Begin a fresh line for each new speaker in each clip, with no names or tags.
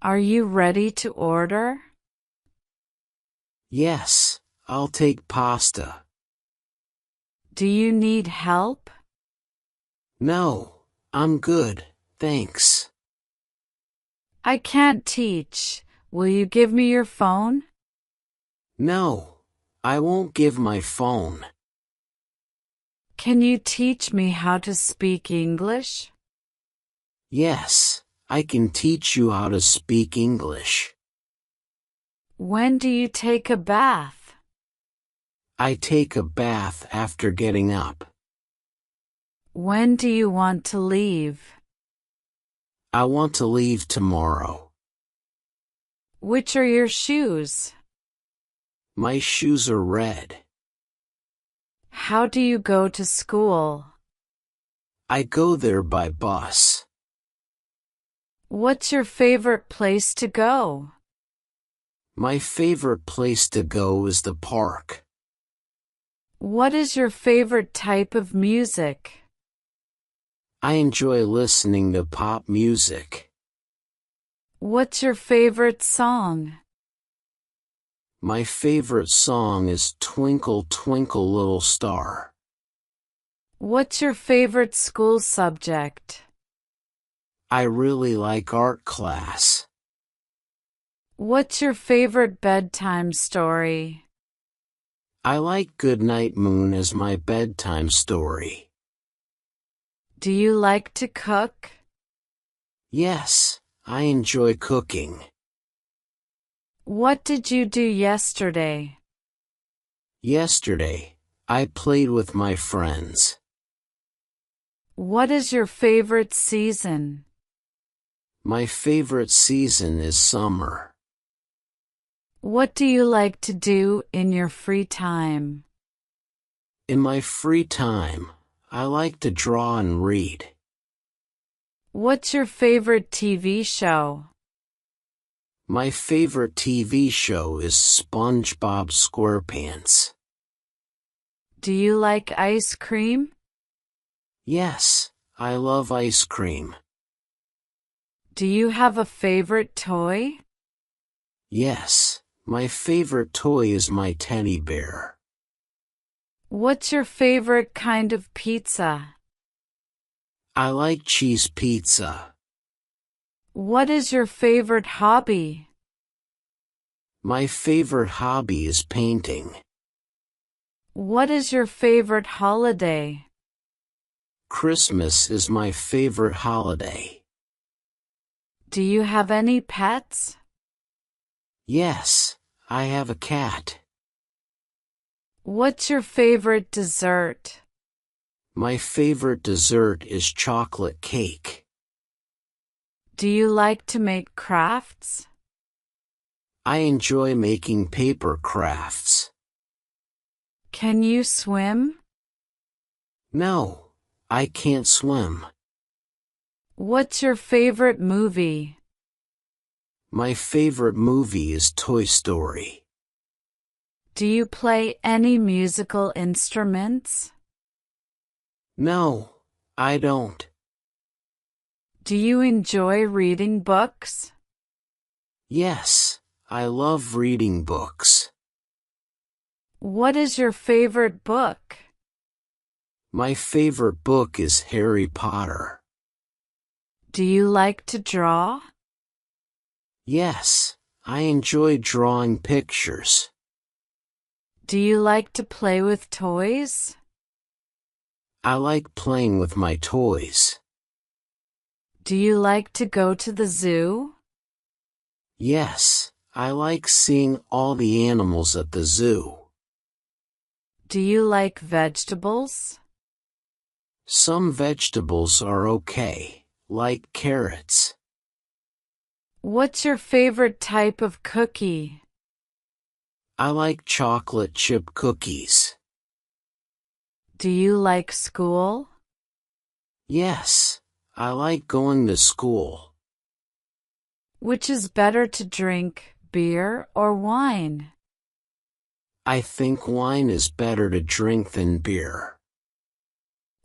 Are you ready to order?
Yes, I'll take pasta.
Do you need help?
No, I'm good, thanks.
I can't teach. Will you give me your phone?
No, I won't give my phone.
Can you teach me how to speak English?
Yes, I can teach you how to speak English.
When do you take a bath?
I take a bath after getting up.
When do you want to leave?
I want to leave tomorrow.
Which are your shoes?
My shoes are red.
How do you go to school?
I go there by bus.
What's your favorite place to go?
My favorite place to go is the park.
What is your favorite type of music?
I enjoy listening to pop music.
What's your favorite song?
My favorite song is Twinkle Twinkle Little Star.
What's your favorite school subject?
I really like art class.
What's your favorite bedtime story?
I like Goodnight Moon as my bedtime story.
Do you like to cook?
Yes, I enjoy cooking.
What did you do yesterday?
Yesterday, I played with my friends.
What is your favorite season?
My favorite season is summer.
What do you like to do in your free time?
In my free time, I like to draw and read.
What's your favorite TV show?
My favorite TV show is SpongeBob SquarePants.
Do you like ice cream?
Yes, I love ice cream.
Do you have a favorite toy?
Yes, my favorite toy is my teddy bear.
What's your favorite kind of pizza?
I like cheese pizza.
What is your favorite hobby?
My favorite hobby is painting.
What is your favorite holiday?
Christmas is my favorite holiday.
Do you have any pets?
Yes, I have a cat.
What's your favorite dessert?
My favorite dessert is chocolate cake.
Do you like to make crafts?
I enjoy making paper crafts.
Can you swim?
No, I can't swim.
What's your favorite movie?
My favorite movie is Toy Story.
Do you play any musical instruments?
No, I don't.
Do you enjoy reading books?
Yes, I love reading books.
What is your favorite book?
My favorite book is Harry Potter.
Do you like to draw?
Yes, I enjoy drawing pictures.
Do you like to play with toys?
I like playing with my toys.
Do you like to go to the zoo?
Yes, I like seeing all the animals at the zoo.
Do you like vegetables?
Some vegetables are okay, like carrots.
What's your favorite type of cookie?
I like chocolate chip cookies.
Do you like school?
Yes, I like going to school.
Which is better to drink, beer or wine?
I think wine is better to drink than beer.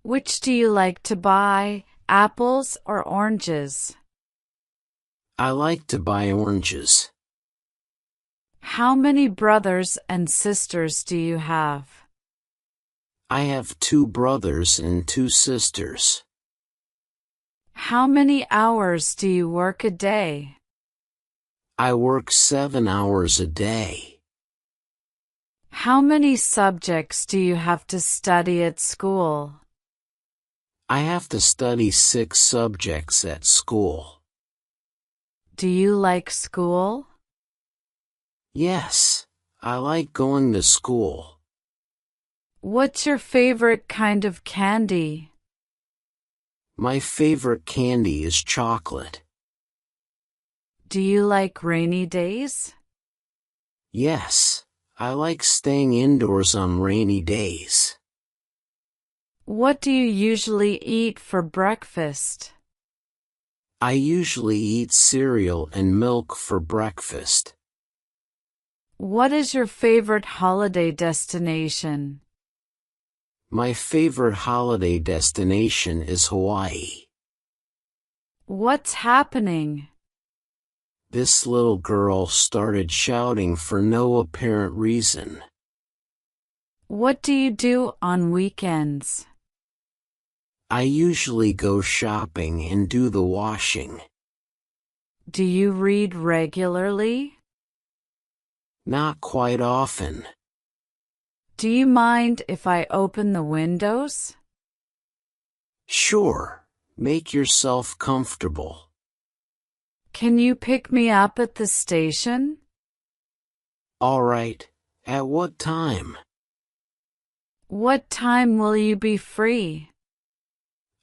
Which do you like to buy, apples or oranges?
I like to buy oranges.
How many brothers and sisters do you have?
I have 2 brothers and 2 sisters.
How many hours do you work a day?
I work 7 hours a day.
How many subjects do you have to study at school?
I have to study 6 subjects at school.
Do you like school?
Yes, I like going to school.
What's your favorite kind of candy?
My favorite candy is chocolate.
Do you like rainy days?
Yes, I like staying indoors on rainy days.
What do you usually eat for breakfast?
I usually eat cereal and milk for breakfast.
What is your favorite holiday destination?
My favorite holiday destination is Hawaii.
What's happening?
This little girl started shouting for no apparent reason.
What do you do on weekends?
I usually go shopping and do the washing.
Do you read regularly?
Not quite often.
Do you mind if I open the windows?
Sure, make yourself comfortable.
Can you pick me up at the station?
All right, at what time?
What time will you be free?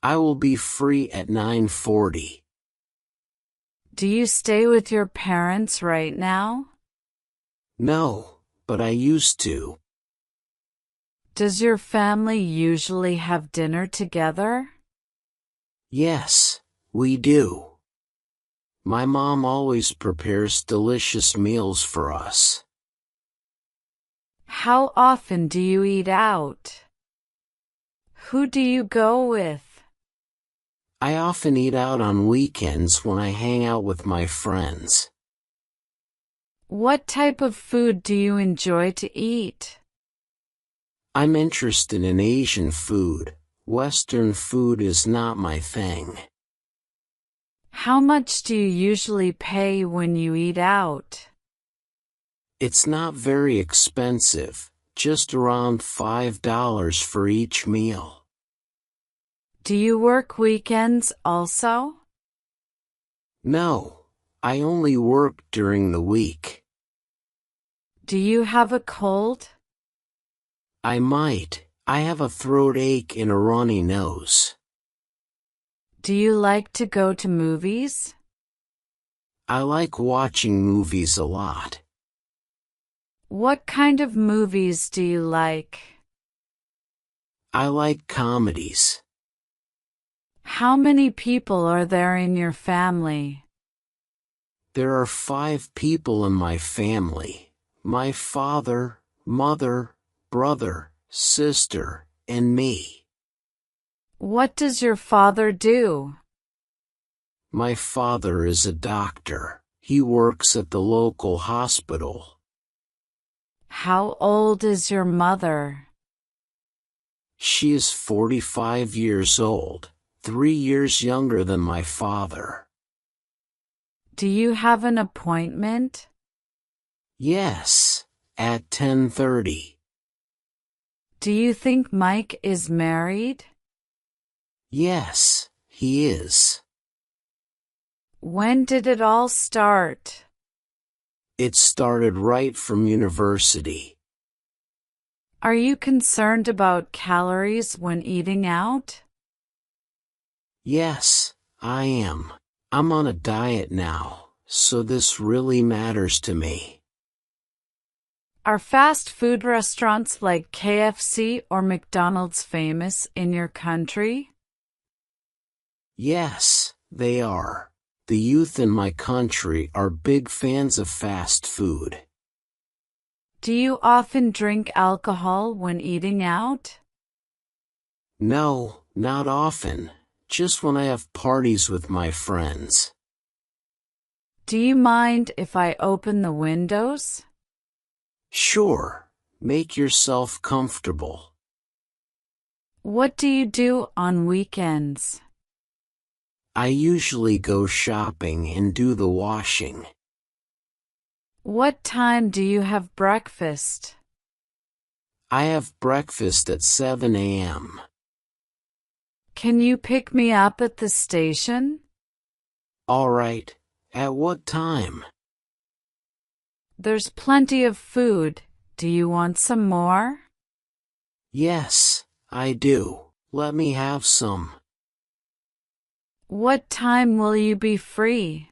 I will be free at 9:40.
Do you stay with your parents right now?
No, but I used to.
Does your family usually have dinner together?
Yes, we do. My mom always prepares delicious meals for us.
How often do you eat out? Who do you go with?
I often eat out on weekends when I hang out with my friends.
What type of food do you enjoy to eat?
I'm interested in Asian food. Western food is not my thing.
How much do you usually pay when you eat out?
It's not very expensive, just around $5 for each meal.
Do you work weekends also?
No, I only work during the week.
Do you have a cold?
I might. I have a throat ache and a runny nose.
Do you like to go to movies?
I like watching movies a lot.
What kind of movies do you like?
I like comedies.
How many people are there in your family?
There are 5 people in my family. My father, mother, brother, sister, and me.
What does your father do?
My father is a doctor. He works at the local hospital.
How old is your mother?
She is 45 years old, 3 years younger than my father.
Do you have an appointment?
Yes, at 10:30.
Do you think Mike is married?
Yes, he is.
When did it all start?
It started right from university.
Are you concerned about calories when eating out?
Yes, I am. I'm on a diet now, so this really matters to me.
Are fast food restaurants like KFC or McDonald's famous in your country?
Yes, they are. The youth in my country are big fans of fast food.
Do you often drink alcohol when eating out?
No, not often. Just when I have parties with my friends.
Do you mind if I open the windows?
Sure, make yourself comfortable.
What do you do on weekends?
I usually go shopping and do the washing.
What time do you have breakfast?
I have breakfast at 7 a.m.
Can you pick me up at the station?
All right, at what time?
There's plenty of food. Do you want some more?
Yes, I do. Let me have some.
What time will you be free?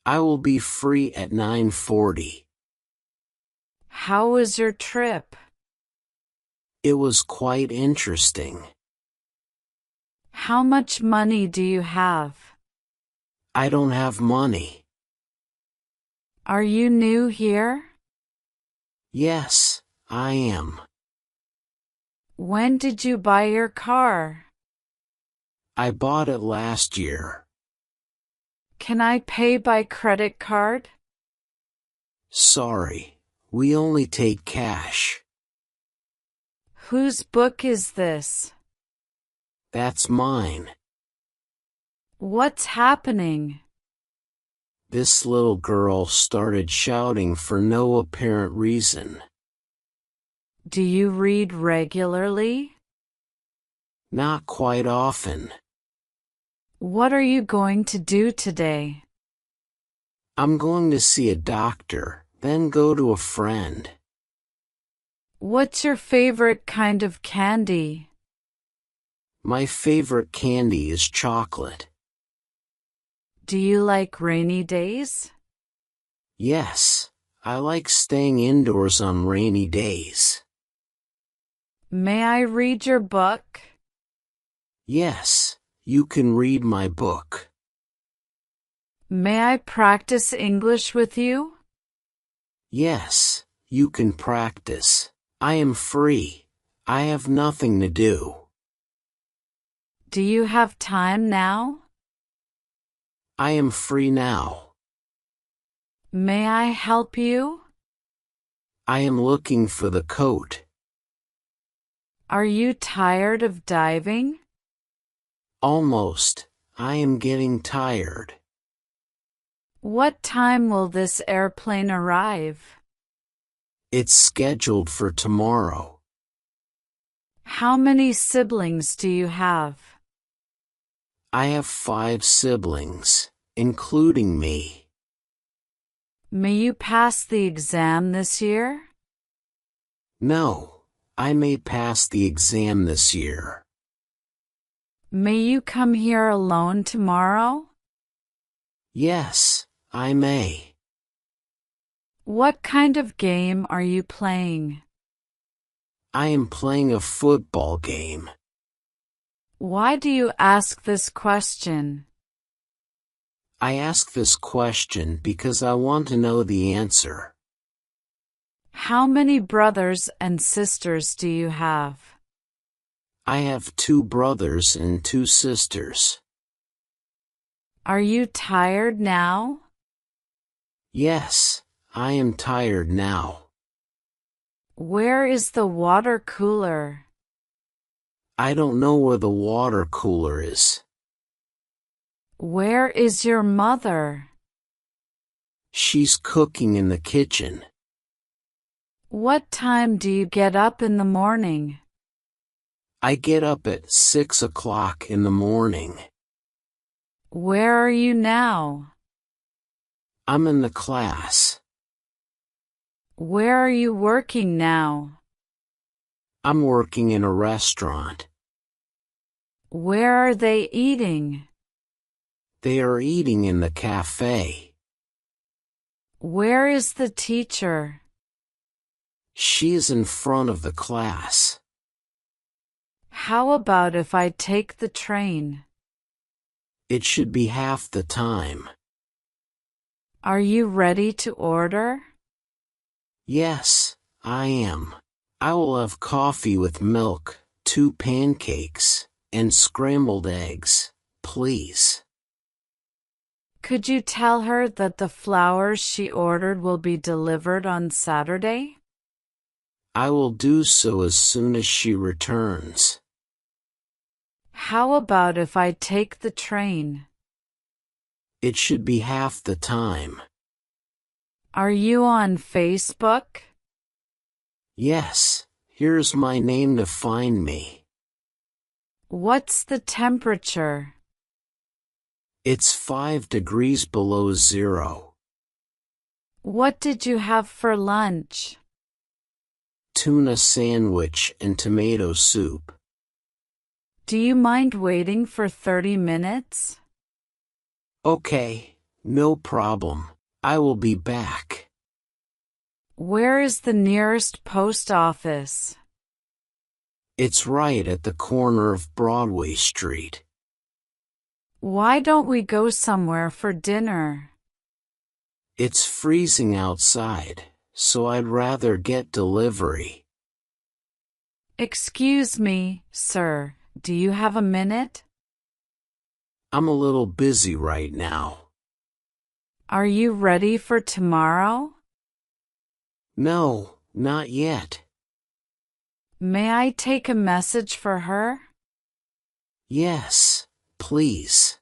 I will be free at 9:40.
How was your trip?
It was quite interesting.
How much money do you have?
I don't have money.
Are you new here?
Yes, I am.
When did you buy your car?
I bought it last year.
Can I pay by credit card?
Sorry, we only take cash.
Whose book is this?
That's mine.
What's happening?
This little girl started shouting for no apparent reason.
Do you read regularly?
Not quite often.
What are you going to do today?
I'm going to see a doctor, then go to a friend.
What's your favorite kind of candy?
My favorite candy is chocolate.
Do you like rainy days?
Yes, I like staying indoors on rainy days.
May I read your book?
Yes, you can read my book.
May I practice English with you?
Yes, you can practice. I am free. I have nothing to do.
Do you have time now?
I am free now.
May I help you?
I am looking for the coat.
Are you tired of diving?
Almost. I am getting tired.
What time will this airplane arrive?
It's scheduled for tomorrow.
How many siblings do you have?
I have 5 siblings, including me.
May you pass the exam this year?
No, I may pass the exam this year.
May you come here alone tomorrow?
Yes, I may.
What kind of game are you playing?
I am playing a football game.
Why do you ask this question?
I ask this question because I want to know the answer.
How many brothers and sisters do you have?
I have 2 brothers and 2 sisters.
Are you tired now?
Yes, I am tired now.
Where is the water cooler?
I don't know where the water cooler is.
Where is your mother?
She's cooking in the kitchen.
What time do you get up in the morning?
I get up at 6 o'clock in the morning.
Where are you now?
I'm in the class.
Where are you working now?
I'm working in a restaurant.
Where are they eating?
They are eating in the cafe.
Where is the teacher?
She is in front of the class.
How about if I take the train?
It should be half the time.
Are you ready to order?
Yes, I am. I will have coffee with milk, 2 pancakes, and scrambled eggs, please.
Could you tell her that the flowers she ordered will be delivered on Saturday?
I will do so as soon as she returns.
How about if I take the train?
It should be half the time.
Are you on Facebook?
Yes, here's my name to find me.
What's the temperature?
It's 5 degrees below zero.
What did you have for lunch?
Tuna sandwich and tomato soup.
Do you mind waiting for 30 minutes?
Okay, no problem. I will be back.
Where is the nearest post office?
It's right at the corner of Broadway Street.
Why don't we go somewhere for dinner?
It's freezing outside, so I'd rather get delivery.
Excuse me, sir, do you have a minute?
I'm a little busy right now.
Are you ready for tomorrow?
No, not yet.
May I take a message for her?
Yes, please.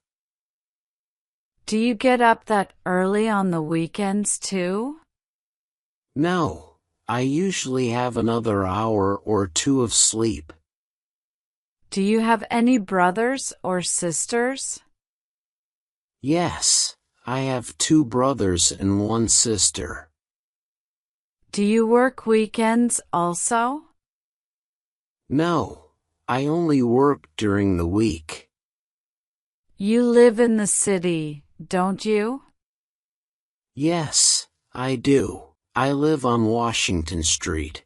Do you get up that early on the weekends too?
No, I usually have another hour or two of sleep.
Do you have any brothers or sisters?
Yes, I have 2 brothers and 1 sister.
Do you work weekends also?
No, I only work during the week.
You live in the city, don't you?
Yes, I do. I live on Washington Street.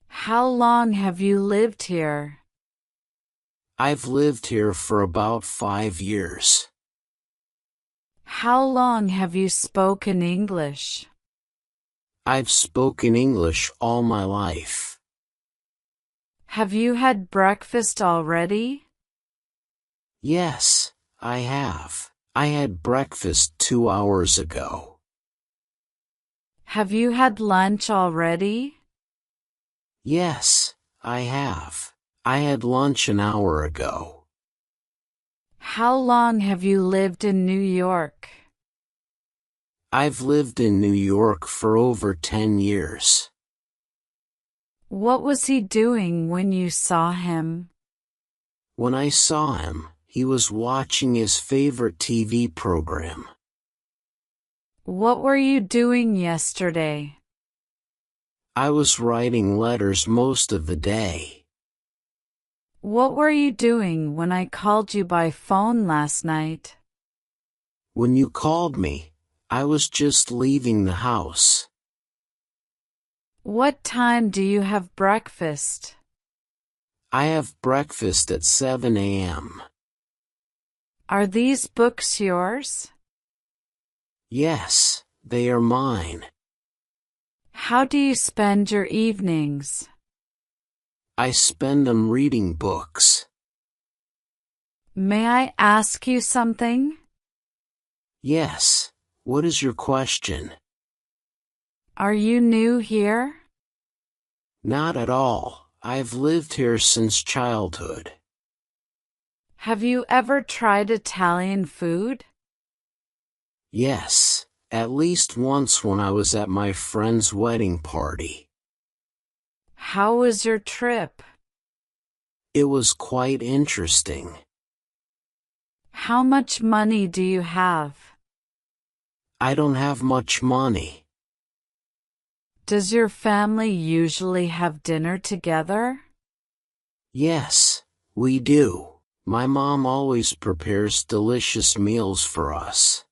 How long have you lived here?
I've lived here for about 5 years.
How long have you spoken English?
I've spoken English all my life.
Have you had breakfast already?
Yes, I have. I had breakfast 2 hours ago.
Have you had lunch already?
Yes, I have. I had lunch an hour ago.
How long have you lived in New York?
I've lived in New York for over 10 years.
What was he doing when you saw him?
When I saw him, he was watching his favorite TV program.
What were you doing yesterday?
I was writing letters most of the day.
What were you doing when I called you by phone last night?
When you called me, I was just leaving the house.
What time do you have breakfast?
I have breakfast at 7 a.m.
Are these books yours?
Yes, they are mine.
How do you spend your evenings?
I spend them reading books.
May I ask you something?
Yes, what is your question?
Are you new here?
Not at all. I've lived here since childhood.
Have you ever tried Italian food?
Yes, at least once when I was at my friend's wedding party.
How was your trip?
It was quite interesting.
How much money do you have?
I don't have much money.
Does your family usually have dinner together?
Yes, we do. My mom always prepares delicious meals for us.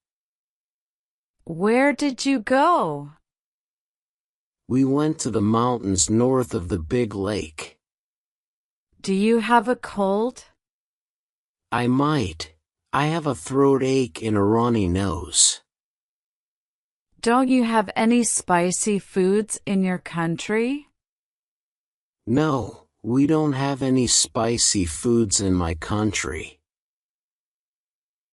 Where did you go?
We went to the mountains north of the big lake.
Do you have a cold?
I might. I have a throat ache and a runny nose.
Don't you have any spicy foods in your country?
No, we don't have any spicy foods in my country.